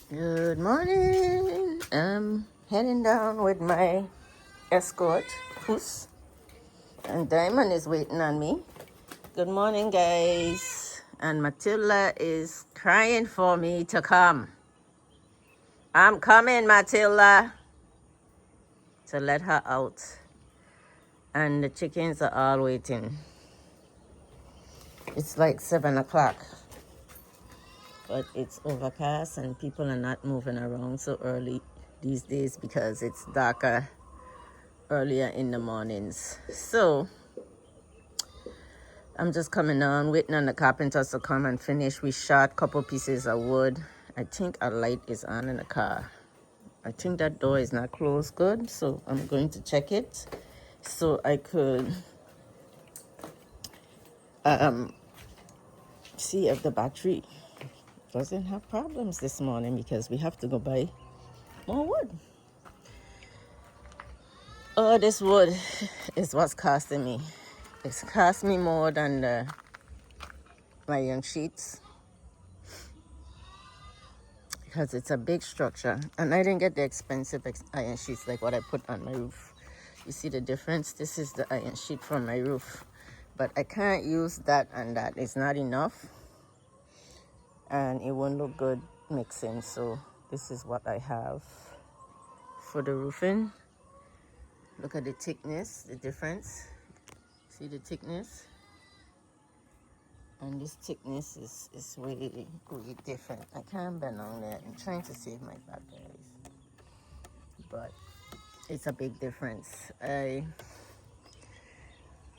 Good morning. I'm heading down with my escort, Puss, and Diamond is waiting on me. Good morning, guys. And Matilda is crying for me to come. I'm coming, Matilda, to let her out. And the chickens are all waiting. It's like 7 o'clock, but it's overcast and people are not moving around so early these days because it's darker earlier in the mornings. So I'm just coming on, waiting on the carpenters to come and finish. We shot a couple pieces of wood. I think a light is on in the car. I think that door is not closed good, so I'm going to check it so I could see if the battery doesn't have problems this morning because we have to go buy more wood. Oh, this wood is what's costing me. It's cost me more than the iron sheets because it's a big structure. And I didn't get the expensive iron sheets like what I put on my roof. You see the difference? This is the iron sheet from my roof. But I can't use that and that. It's not enough. And it won't look good mixing. So this is what I have for the roofing. Look at the thickness, the difference. See the thickness? And this thickness is way different. I can't bend on that. I'm trying to save my batteries. But it's a big difference.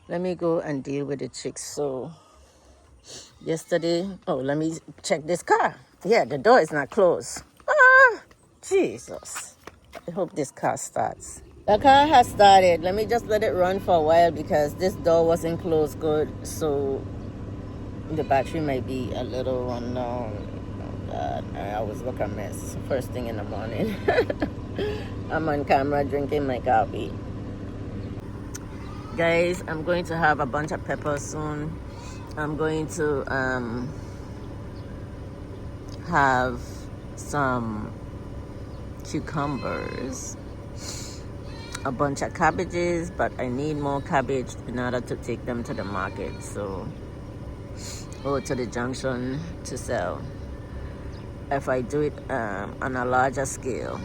Let me go and deal with the chicks. So yesterday, let me check this car. Yeah, the door is not closed. Ah, Jesus. I hope this car starts. The car has started. Let me just let it run for a while because this door wasn't closed good. So the battery might be a little run down. Oh God, I always look a mess first thing in the morning. I'm on camera drinking my coffee. Guys, I'm going to have a bunch of peppers soon. I'm going to have some cucumbers, a bunch of cabbages, but I need more cabbage in order to take them to the market. So, or to the junction to sell. If I do it on a larger scale,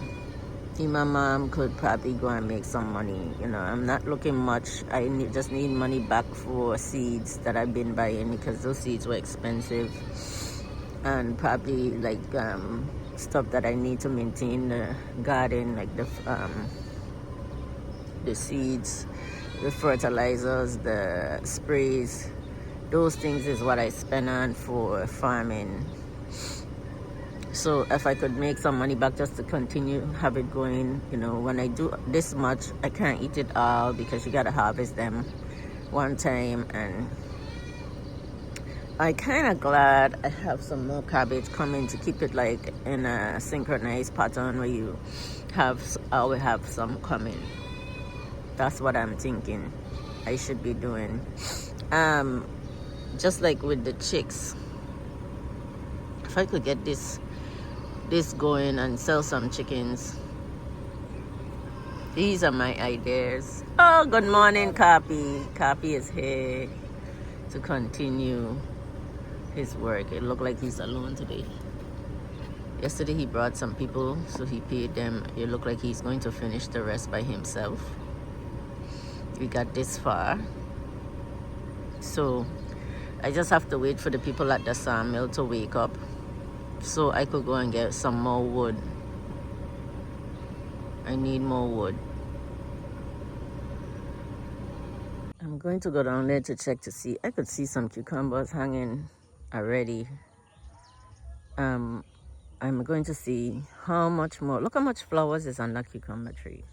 my mom could probably go and make some money. You know, I'm not looking much. I just need money back for seeds that I've been buying because those seeds were expensive, and probably like stuff that I need to maintain the garden, like the seeds, the fertilizers, the sprays. Those things is what I spend on for farming. So if I could make some money back just to continue, have it going, you know, when I do this much, I can't eat it all because you got to harvest them one time. And I kind of glad I have some more cabbage coming to keep it like in a synchronized pattern where you always have some coming. That's what I'm thinking I should be doing. Just like with the chicks, if I could get this going and sell some chickens. These are my ideas. Oh, good morning, Copy. Copy is here to continue his work. It looked like he's alone today. Yesterday he brought some people, so he paid them. It looked like he's going to finish the rest by himself. We got this far. So I just have to wait for the people at the sawmill to wake up so I could go and get some more wood. I need more wood. I'm going to go down there to check to see. I could see some cucumbers hanging already. I'm going to see how much more. Look how much flowers is on that cucumber tree.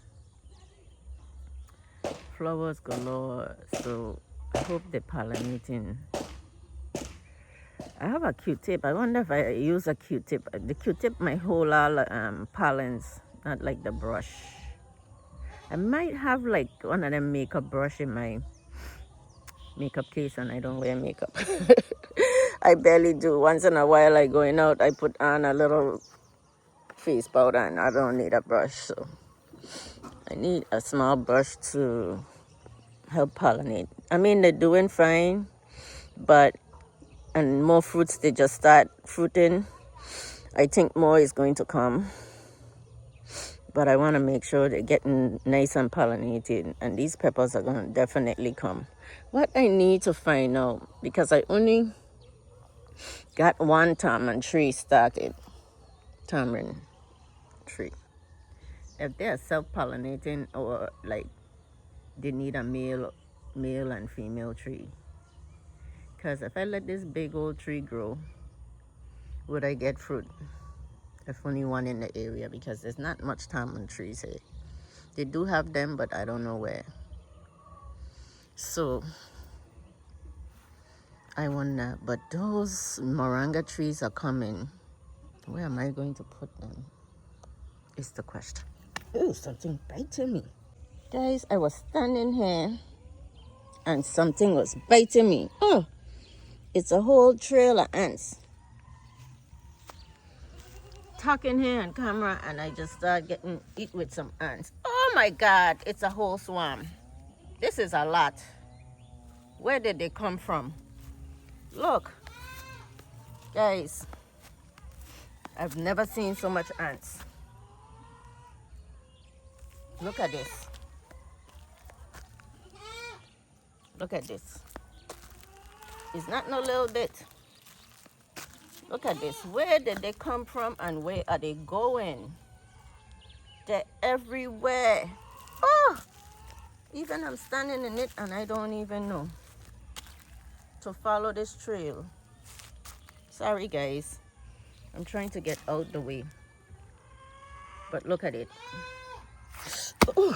Flowers galore. So I hope they're pollinating. I have a Q-tip. I wonder if I use a Q-tip. The Q-tip might hold all pollens, not like the brush. I might have like one of them makeup brush in my makeup case, and I don't wear makeup. I barely do. Once in a while I going out, I put on a little face powder and I don't need a brush, so I need a small brush to help pollinate. I mean, they're doing fine, but and more fruits, they just start fruiting. I think more is going to come, but I want to make sure they're getting nice and pollinated, and these peppers are going to definitely come. What I need to find out, because I only got one tamarind tree started, tamarind tree, if they are self-pollinating or like they need a male and female tree. Because if I let this big old tree grow, would I get fruit? If only one in the area, because there's not much tamarind trees here. They do have them, but I don't know where. So I wonder, but those moringa trees are coming. Where am I going to put them? Is the question. Oh, something biting me. Guys, I was standing here and something was biting me. Oh, it's a whole trail of ants. Talking here on camera and I just started getting hit with some ants. Oh my God, it's a whole swarm. This is a lot. Where did they come from? Look, guys, I've never seen so much ants. Look at this. Look at this. It's not no little bit. Look at this. Where did they come from and where are they going? They're everywhere. Oh, even I'm standing in it and I don't even know to follow this trail. Sorry guys, I'm trying to get out the way, but look at it. Ooh.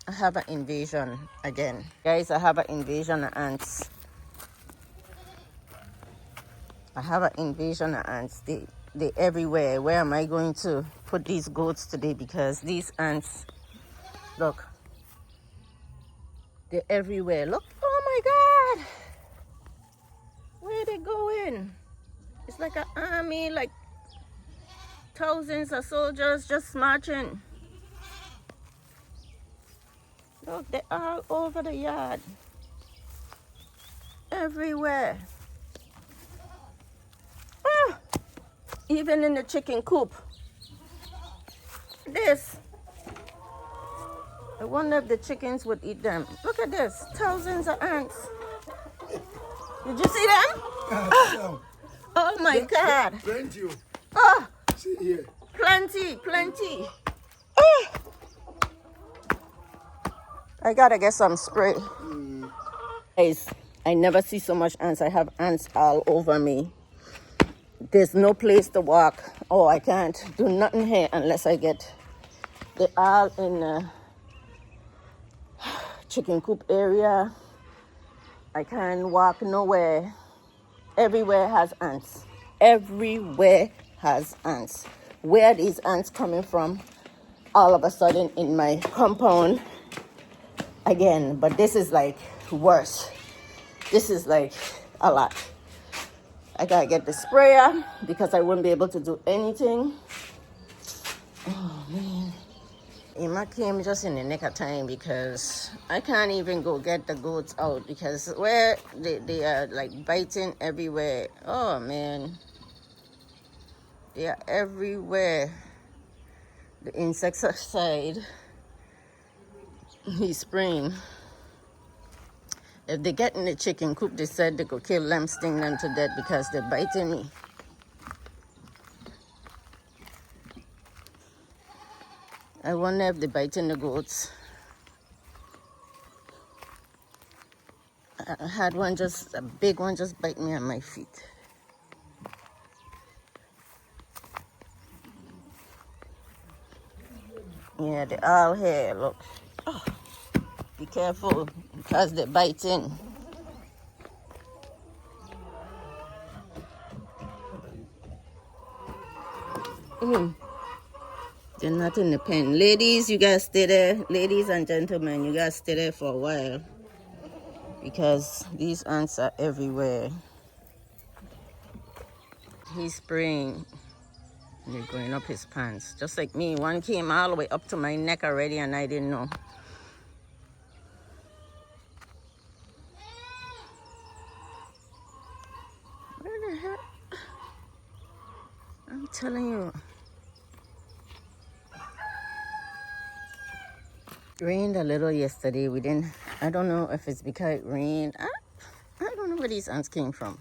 I have an invasion again. Guys, I have an invasion of ants. I have an invasion of ants. They're everywhere. Where am I going to put these goats today? Because these ants, look, they're everywhere. Look, oh my God. Where are they going? It's like an army, like thousands of soldiers just marching. Look, they're all over the yard. Everywhere. Ah, even in the chicken coop. This. I wonder if the chickens would eat them. Look at this. Thousands of ants. Did you see them? Oh my God. Plenty. Oh, See here. plenty. Oh. I gotta get some spray. Guys, I never see so much ants. I have ants all over me. There's no place to walk. Oh, I can't do nothing here unless I get. They're all in the chicken coop area. I can't walk nowhere. Everywhere has ants. Everywhere has ants. Where are these ants coming from? All of a sudden in my compound again, but this is like worse. This is like a lot. I gotta get the sprayer because I wouldn't be able to do anything. Oh man. Emma came just in the nick of time because I can't even go get the goats out because where they are like biting everywhere. Oh man. They are everywhere. The insecticide he's spraying. If they get in the chicken coop, they said they could kill them, sting them to death because they're biting me. I wonder if they're biting the goats. I had one, just a big one, just bite me on my feet. Yeah, they're all here, look. Oh, be careful because they're biting. They're not in the pen. Ladies, you guys stay there. Ladies and gentlemen, you guys stay there for a while because these ants are everywhere. He's spraying. They're going up his pants. Just like me. One came all the way up to my neck already and I didn't know. Where the heck? I'm telling you. Rained a little yesterday. I don't know if it's because it rained. I don't know where these ants came from.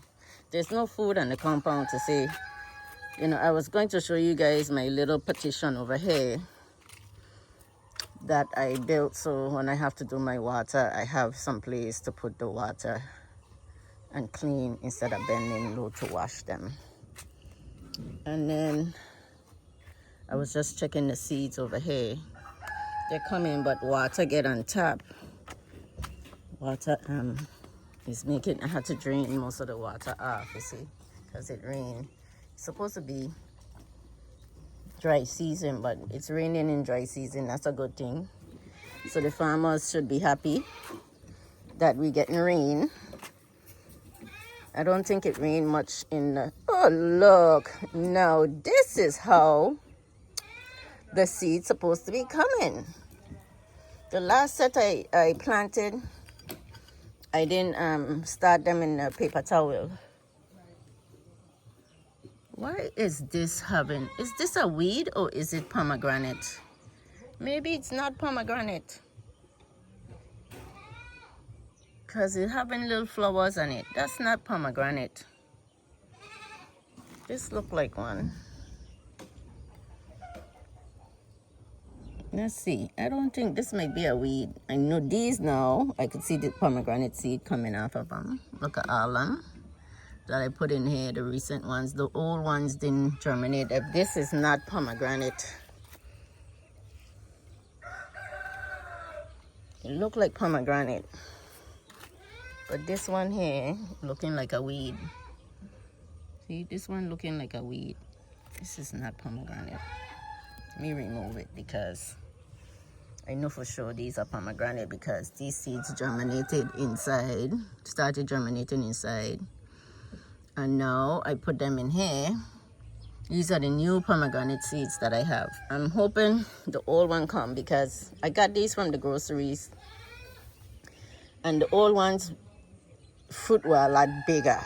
There's no food on the compound to say. You know, I was going to show you guys my little partition over here that I built, so when I have to do my water, I have some place to put the water and clean instead of bending low to wash them. And then I was just checking the seeds over here. They're coming, but water get on top. Water is making, I had to drain most of the water off, you see, because it rained. It's supposed to be dry season, but it's raining in dry season. That's a good thing. So the farmers should be happy that we're getting rain. I don't think it rained much in the... Oh, look. Now, this is how the seed's supposed to be coming. The last set I planted, I didn't start them in a paper towel. Why is this having... Is this a weed or is it pomegranate? Maybe it's not pomegranate. Because it's having little flowers on it. That's not pomegranate. This look like one. Let's see. I don't think this might be a weed. I know these now. I could see the pomegranate seed coming off of them. Look at all them that I put in here. The recent ones. The old ones didn't germinate. If this is not pomegranate. It looked like pomegranate. But this one here, looking like a weed. See, this one looking like a weed. This is not pomegranate. Let me remove it because I know for sure these are pomegranate because these seeds germinated inside, started germinating inside. And now I put them in here. These are the new pomegranate seeds that I have. I'm hoping the old one come because I got these from the groceries. And the old ones, fruit were a lot bigger.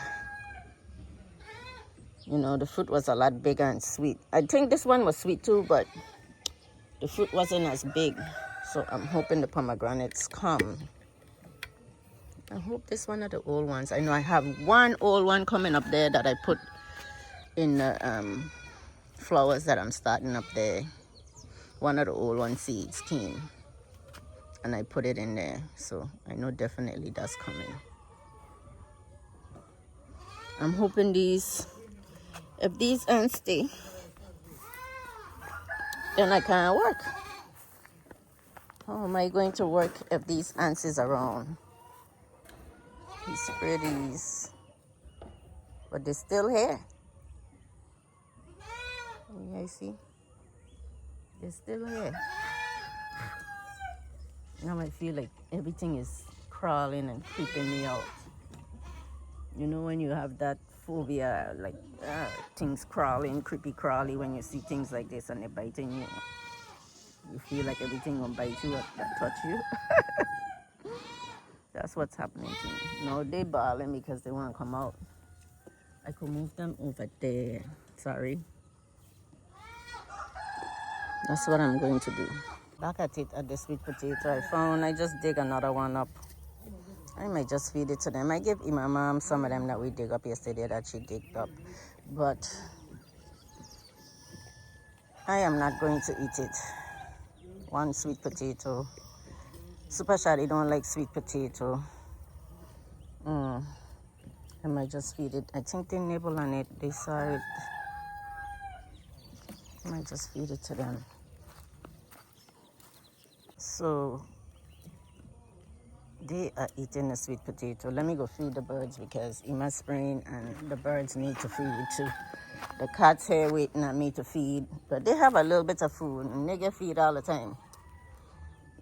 You know, the fruit was a lot bigger and sweet. I think this one was sweet too, but the fruit wasn't as big. So I'm hoping the pomegranates come. I hope this one of the old ones. I know I have one old one coming up there that I put in the flowers that I'm starting up there. One of the old one seeds came. And I put it in there. So I know definitely that's coming. I'm hoping these, if these ants stay, then I can't work. How am I going to work if these ants is around? He spray these, but they're still here. You guys see? They're still here. Now I feel like everything is crawling and creeping me out. You know when you have that phobia, like things crawling, creepy crawly, when you see things like this and they're biting you. You feel like everything will bite you or touch you. That's what's happening to me. No, they bawling because they want to come out. I could move them over there. Sorry. That's what I'm going to do. Back at it at the sweet potato I just dig another one up. I might just feed it to them. I gave my mom some of them that we dig up yesterday that she digged up. But I am not going to eat it. One sweet potato. Super Shady don't like sweet potato. I might just feed it. I think they nibble on it. They saw it. I might just feed it to them. So they are eating the sweet potato. Let me go feed the birds because Ima's spraying and the birds need to feed too. The cat's here waiting at me to feed, but they have a little bit of food and they get feed all the time.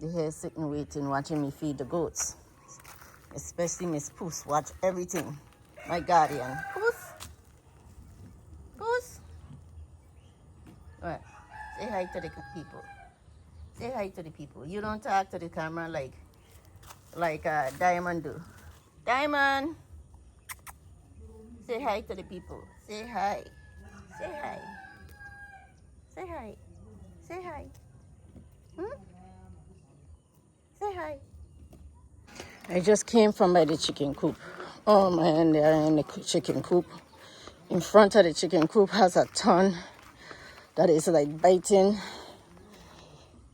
They're here sitting waiting, watching me feed the goats. Especially Miss Puss, watch everything. My guardian. Puss? Puss? What? Say hi to the people. Say hi to the people. You don't talk to the camera like Diamond do. Diamond, say hi to the people. Say hi. Say hi. Say hi. Say hi. Hmm? Say hi. I just came from by the chicken coop. Oh man, they are in the chicken coop. In front of the chicken coop has a ton that is like biting.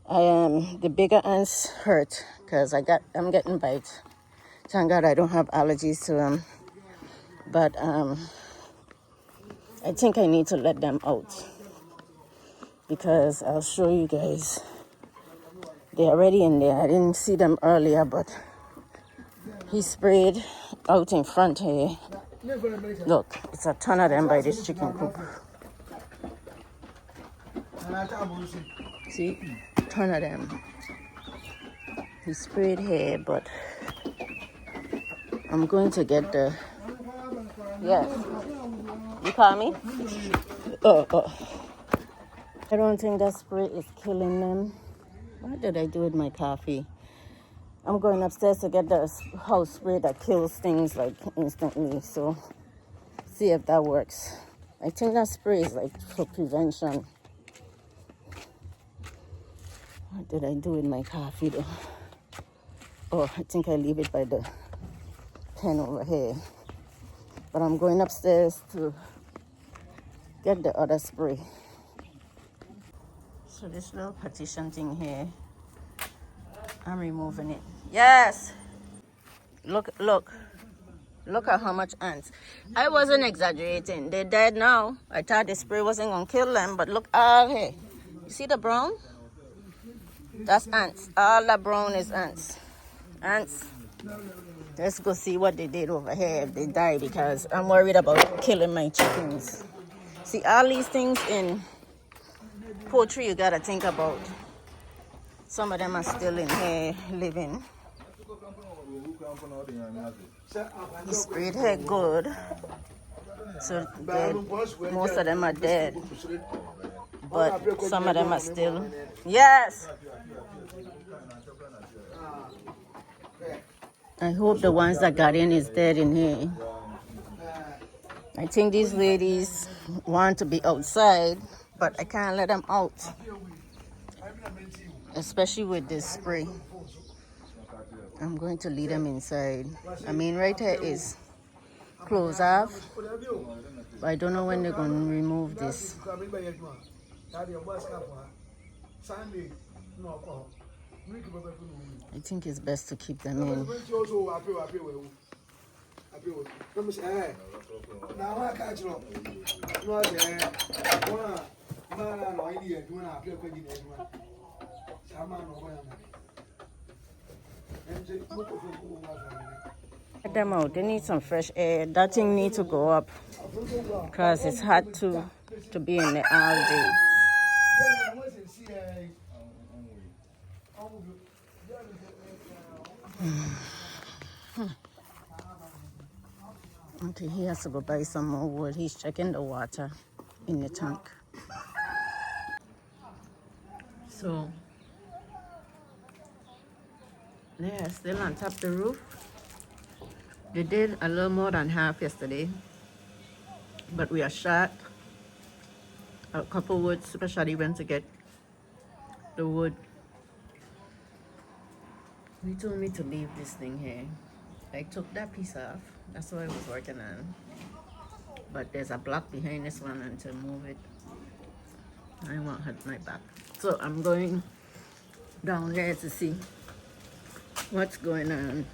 The bigger ants hurt because I'm getting bites. Thank God I don't have allergies to them. But I think I need to let them out because I'll show you guys. They're already in there. I didn't see them earlier, but he sprayed out in front here. Look, it's a ton of them by this chicken coop. See, a ton of them. He sprayed here, but I'm going to get the... Yes. You call me? Oh. I don't think that spray is killing them. What did I do with my coffee? I'm going upstairs to get the house spray that kills things like instantly. So, see if that works. I think that spray is like for prevention. What did I do with my coffee though? Oh, I think I leave it by the pen over here. But I'm going upstairs to get the other spray. So this little partition thing here, I'm removing it. Yes! Look at how much ants. I wasn't exaggerating. They're dead now. I thought the spray wasn't gonna kill them, but look all here. You see the brown? That's ants. All that brown is ants. Ants. Let's go see what they did over here if they die, because I'm worried about killing my chickens. See, all these things in poultry you gotta think about. Some of them are still in here living. He sprayed here good, so most of them are dead, but some of them are still. Yes. I hope the ones that got in is dead in here. I think these ladies want to be outside, but I can't let them out, especially with this spray. I'm going to lead them inside. I mean, right here is closed off, but I don't know when they're going to remove this. I think it's best to keep them in. Get them out. They need some fresh air. That thing needs to go up because it's hard to be in the all day. Okay, he has to go buy some more wood. He's checking the water in the tank. So they are still on top of the roof. They did a little more than half yesterday, but we are short a couple wood, especially when to get the wood. He told me to leave this thing here. I took that piece off. That's what I was working on. But there's a block behind this one, and to move it, I won't hurt my back. So I'm going down there to see what's going on.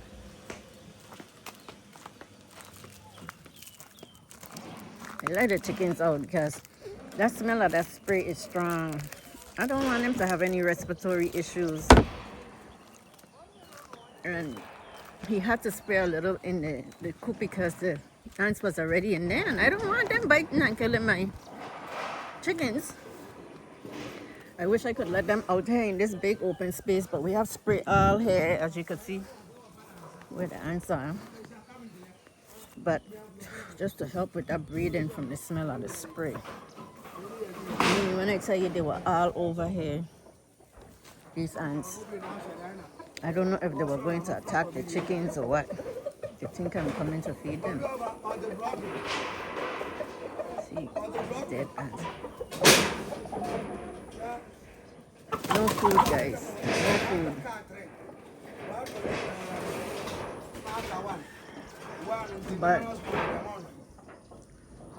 I let the chickens out because that smell of that spray is strong. I don't want them to have any respiratory issues. And he had to spray a little in the coop because the ants was already in there, and I don't want them biting and killing my chickens. I wish I could let them out here in this big open space, but we have spray all here, as you can see, where the ants are. But just to help with that breathing from the smell of the spray. I mean, when When I tell you they were all over here, these ants. I don't know if they were going to attack the chickens or what. They think I'm coming to feed them. See, dead ants. No food, guys. No food. But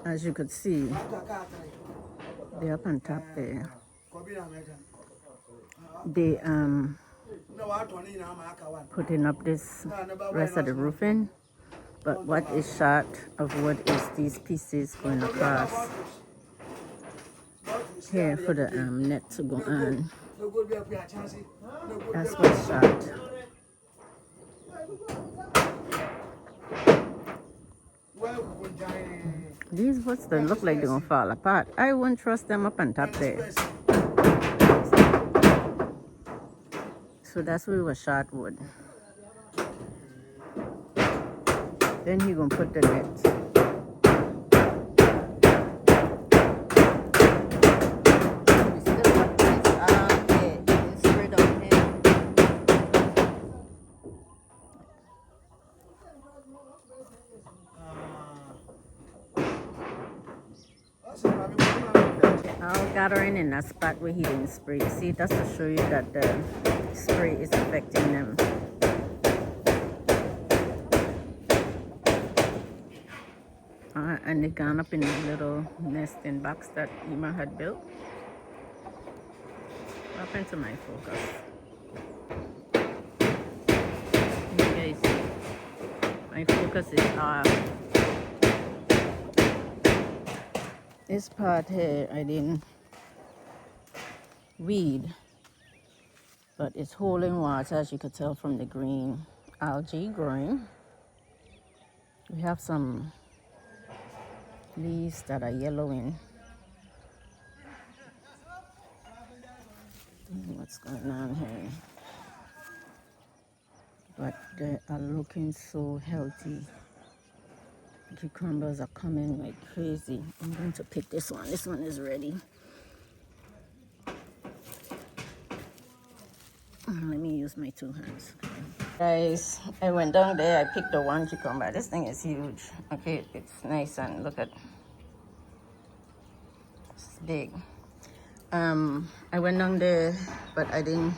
as you could see, they're up on top there. They putting up this rest of the roofing. But what is short of wood is these pieces going across here for the net to go on. That's what's short. These woods don't look like they're gonna fall apart. I wouldn't trust them up on top there. So that's where we were short wood. Then he gonna put the net. All gathering in a spot where he didn't spray. See, that's to show you that the spray is affecting them. And they gone up in a little nesting box that Ima had built. What happened to my focus? You guys see, my focus is off. This part here I didn't weed, but it's holding water, as you could tell from the green algae growing. We have some leaves that are yellowing. What's going on here? But they are looking so healthy. Cucumbers are coming like crazy. I'm going to pick this one. This one is ready. Let me use my 2 hands. Guys, I went down there. I picked the one cucumber. This thing is huge. Okay, it's nice and look at. It's big. I went down there, but I didn't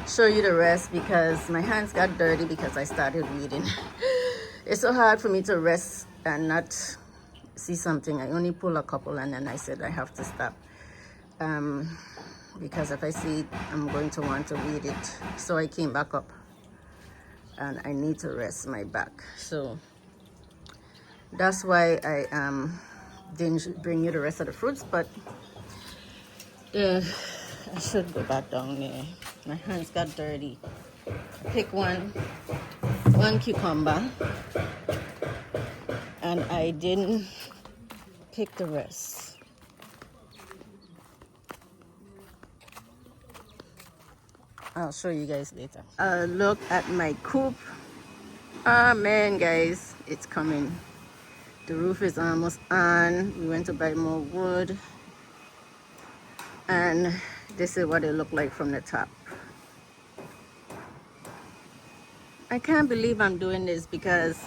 show you the rest because my hands got dirty because I started weeding. It's so hard for me to rest and not see something. I only pull a couple and then I said I have to stop. Because if I see it, I'm going to want to weed it. So I came back up and I need to rest my back. So that's why I didn't bring you the rest of the fruits, but I should go back down there. My hands got dirty. Pick one cucumber and I didn't pick the rest. I'll show you guys later. Look at my coop. Ah man, guys, it's coming. The roof is almost on. We went to buy more wood and this is what it looked like from the top. I can't believe I'm doing this because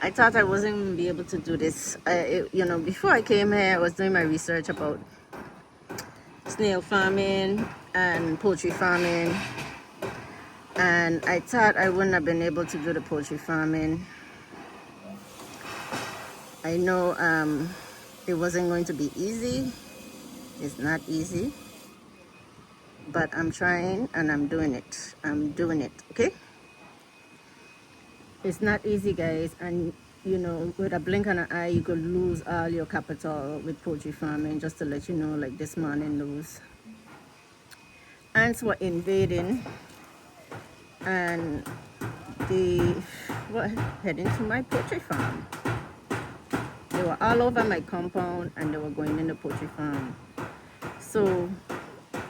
I thought I wasn't going to be able to do this. You know, before I came here, I was doing my research about snail farming and poultry farming, and I thought I wouldn't have been able to do the poultry farming. I know it wasn't going to be easy. It's not easy, but I'm trying and I'm doing it. I'm doing it, okay? It's not easy, guys, and you know, with a blink of an eye, you could lose all your capital with poultry farming. Just to let you know, like this morning, those ants were invading and they were heading to my poultry farm. They were all over my compound and they were going in the poultry farm. So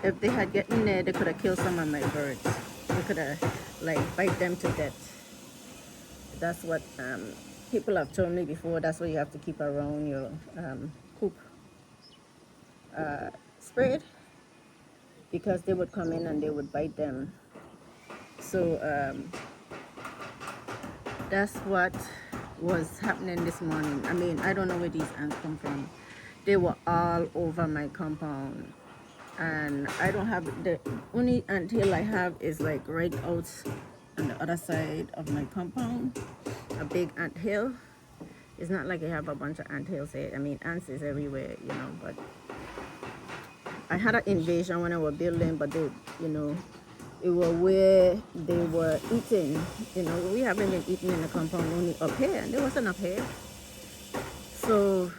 if they had gotten there, they could have killed some of my birds. They could have like bite them to death. That's what people have told me before. That's what you have to keep around your coop. sprayed because they would come in and they would bite them. So that's what was happening this morning. I mean, I don't know where these ants come from. They were all over my compound, and I don't have, the only ant hill I have is like right out on the other side of my compound, a big ant hill. It's not like I have a bunch of ant hills here. I mean, ants is everywhere, you know, but I had an invasion when I was building, but they, you know, it was where they were eating. You know, we haven't been eating in the compound, only up here, and there wasn't up here. So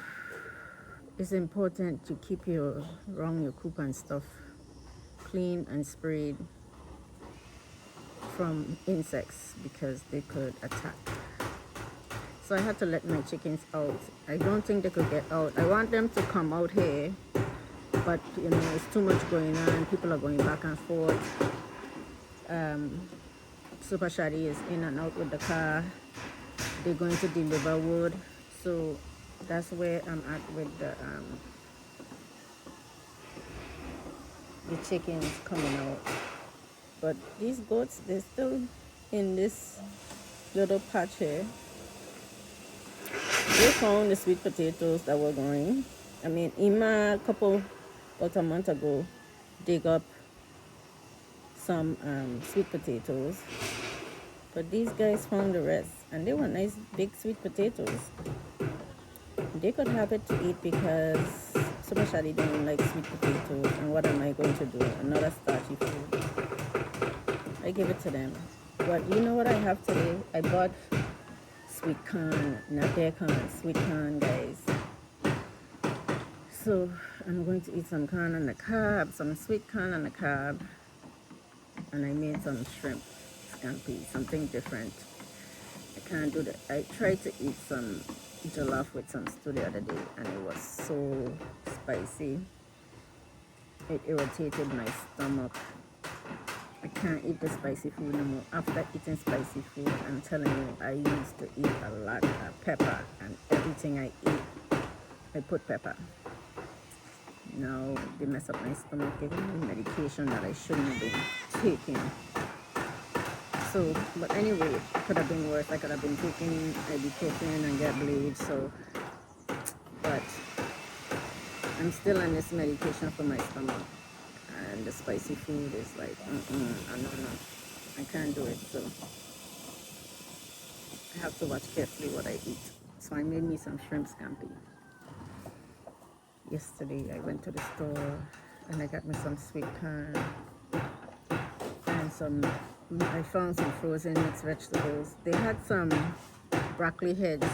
it's important to keep around your coop and stuff clean and sprayed from insects because they could attack. So I had to let my chickens out. I don't think they could get out. I want them to come out here, but you know, it's too much going on. People are going back and forth. Super Shady is in and out with the car. They're going to deliver wood, so that's where I'm at with the chickens coming out. But these goats, they're still in this little patch here. They found the sweet potatoes that were growing. I mean, Ima about a month ago, dig up some sweet potatoes, but these guys found the rest, and they were nice big sweet potatoes. They could have it to eat because Super Shady don't like sweet potatoes, and what am I going to do? Another starchy food. I give it to them. But you know what I have today? I bought sweet corn, not their corn, sweet corn, guys. So I'm going to eat some corn on the cob, some sweet corn on the cob, and I made some shrimp scampi, something different. I can't do that. I tried to eat some jollof with some stew the other day, and it was so spicy. It irritated my stomach. I can't eat the spicy food no more. After eating spicy food, I'm telling you, I used to eat a lot of pepper, and everything I eat, I put pepper. Now they mess up my stomach, giving me medication that I shouldn't have been taking. So, but anyway, it could have been worse. I could have been taking ibuprofen and get bleed. So, but I'm still on this medication for my stomach, and the spicy food is like, no, I can't do it. So I have to watch carefully what I eat. So I made me some shrimp scampi. Yesterday I went to the store and I got me some sweet corn and I found some frozen mixed vegetables. They had some broccoli heads,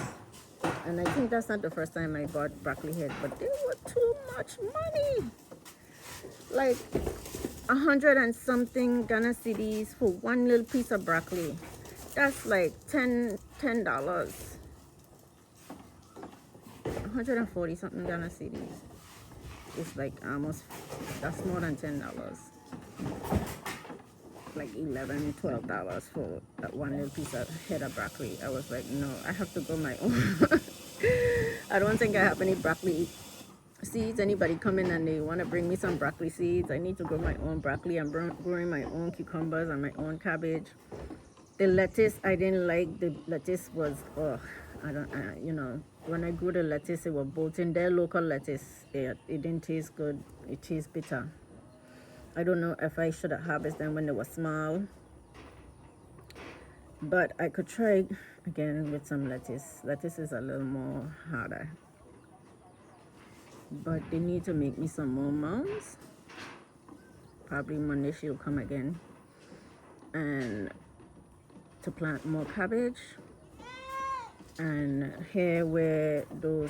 and I think that's not the first time I bought broccoli heads, but they were too much money. Like 100 and something Ghana cedis for one little piece of broccoli. That's like $10. 140 something Ghana cedis. It's like almost, that's more than $10. Like $11-12 for that one little piece of head of broccoli. I was like, no, I have to grow my own. I don't think I have any broccoli seeds. Anybody come in and they want to bring me some broccoli seeds, I need to grow my own broccoli. I'm growing my own cucumbers and my own cabbage. The lettuce, I didn't like. The lettuce was, you know, when I grew the lettuce, it was bolting. Their local lettuce, it didn't taste good. It tastes bitter. I don't know if I should have harvested them when they were small, but I could try again with some lettuce. Lettuce is a little more harder, but they need to make me some more mounds. Probably Monday she'll come again, and to plant more cabbage. And here where those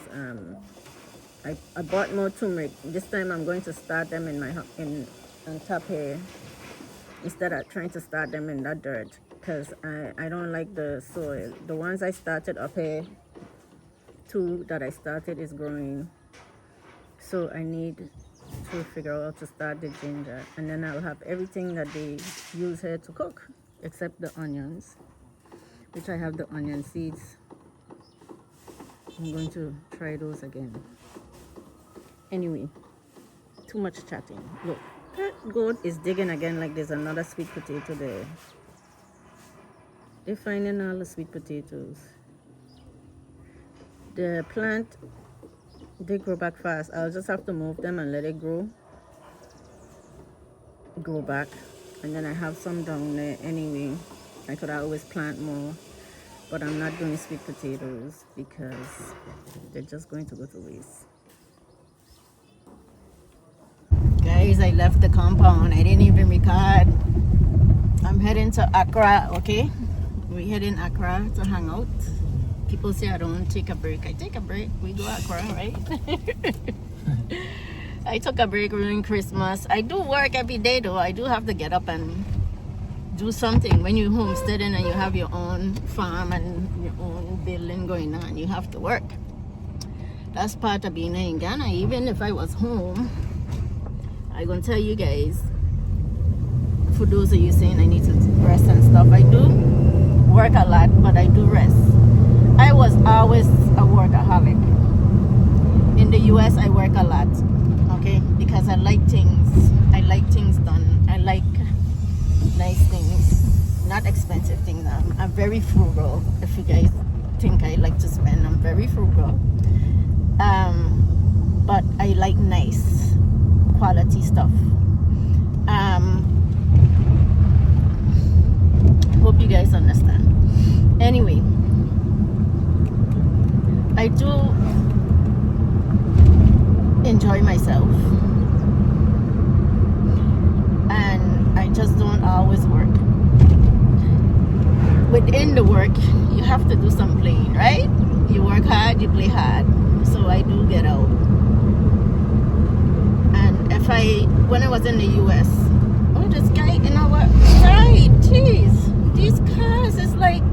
I bought more turmeric. This time I'm going to start them on top here instead of trying to start them in that dirt, because I don't like the soil. The ones I started up here, 2 that I started is growing, so I need to figure out how to start the ginger, and then I'll have everything that they use here to cook except the onions, which I have the onion seeds. I'm going to try those again. Anyway, Too much chatting. Look, that goat is digging again like there's another sweet potato there. They're finding all the sweet potatoes. The plant, they grow back fast. I'll just have to move them and let it grow back. And then I have some down there anyway. I could always plant more, but I'm not doing sweet potatoes because they're just going to go to waste. Guys, I left the compound. I didn't even record. I'm heading to Accra, okay? We're heading Accra to hang out. People say I don't take a break. I take a break. We go Accra, right? I took a break during Christmas. I do work every day though. I do have to get up and do something. When you're homesteading and you have your own farm and your own building going on, you have to work. That's part of being in Ghana. Even if I was home, I'm gonna tell you guys, for those of you saying I need to rest and stuff, I do work a lot, but I do rest. I was always a workaholic. In the US, I work a lot, okay? Because I like things done. I like nice things, not expensive things. I'm very frugal. If you guys think I like to spend, I'm very frugal. But I like nice quality stuff. Hope you guys understand. Anyway, I do enjoy myself, and I just don't always work. Within the work, you have to do some playing, right? You work hard, you play hard. So I do get out. And when I was in the US, oh, this guy, you know what? Right, jeez, these cars is like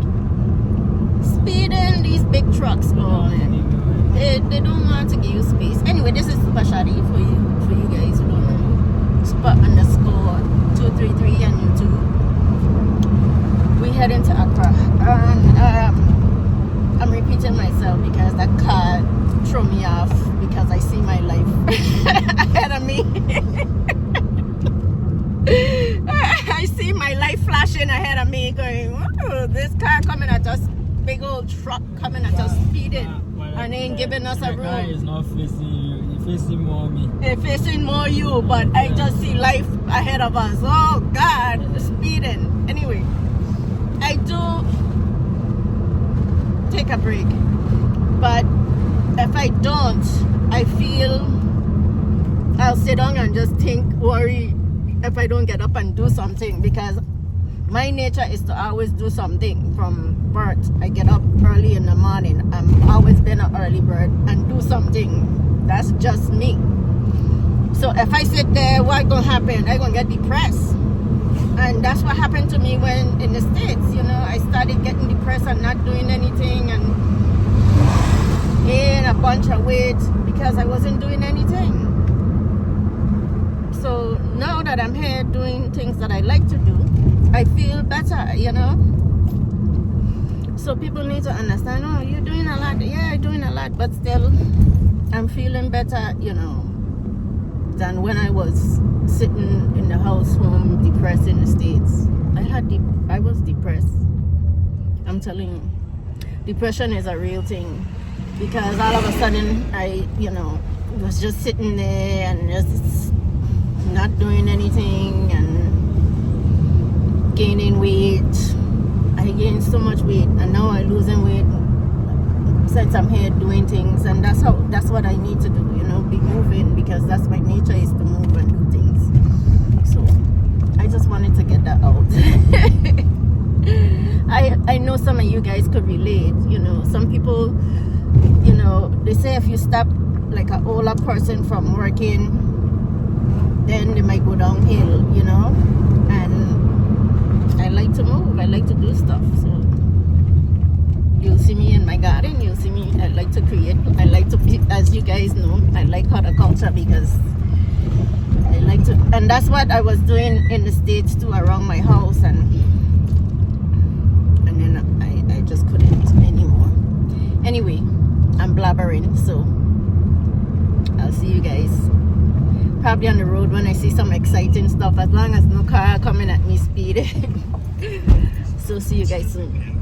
speeding, these big trucks. Oh man, they don't want to give you space. Anyway, this is specialty for you guys who don't know. Spot_233 on YouTube. We head into Accra, and I'm repeating myself because that car threw me off because I see my life ahead of me. I see my life flashing ahead of me going, oh, this car coming at us, big old truck coming at us speeding, and ain't giving us a room. The car is not facing you, it's facing more me. It's facing more you, but I just see life ahead of us. Oh God, speeding. Anyway, I do take a break, but if I don't, I feel I'll sit down and just worry if I don't get up and do something, because my nature is to always do something from birth. I get up early in the morning. I'm always been an early bird and do something. That's just me. So if I sit there, what's gonna happen? I'm gonna get depressed. And that's what happened to me when in the States, you know, I started getting depressed and not doing anything and gained a bunch of weight because I wasn't doing anything. So now that I'm here doing things that I like to do, I feel better, you know. So people need to understand, oh, you're doing a lot. Yeah, I'm doing a lot, but still I'm feeling better, you know, than when I was sitting in the house home depressed in the States. I was depressed. I'm telling you, depression is a real thing, because all of a sudden I, you know, was just sitting there and just not doing anything and gaining weight. I gained so much weight, and now I'm losing weight since I'm here doing things, and that's what I need to do, you know, be moving, because that's my nature, is to move and do things. So I just wanted to get that out. I know some of you guys could relate, you know. Some people, you know, they say if you stop like an older person from working, then they might go downhill, you know. And I like to move, I like to do stuff. So you'll see me in my garden, you'll see me, I like to create, I like to, as you guys know, I like horticulture, because I like to, and that's what I was doing in the States too, around my house, and then I just couldn't anymore. Anyway, I'm blabbering, so I'll see you guys probably on the road when I see some exciting stuff, as long as no car coming at me speeding. So see you guys soon.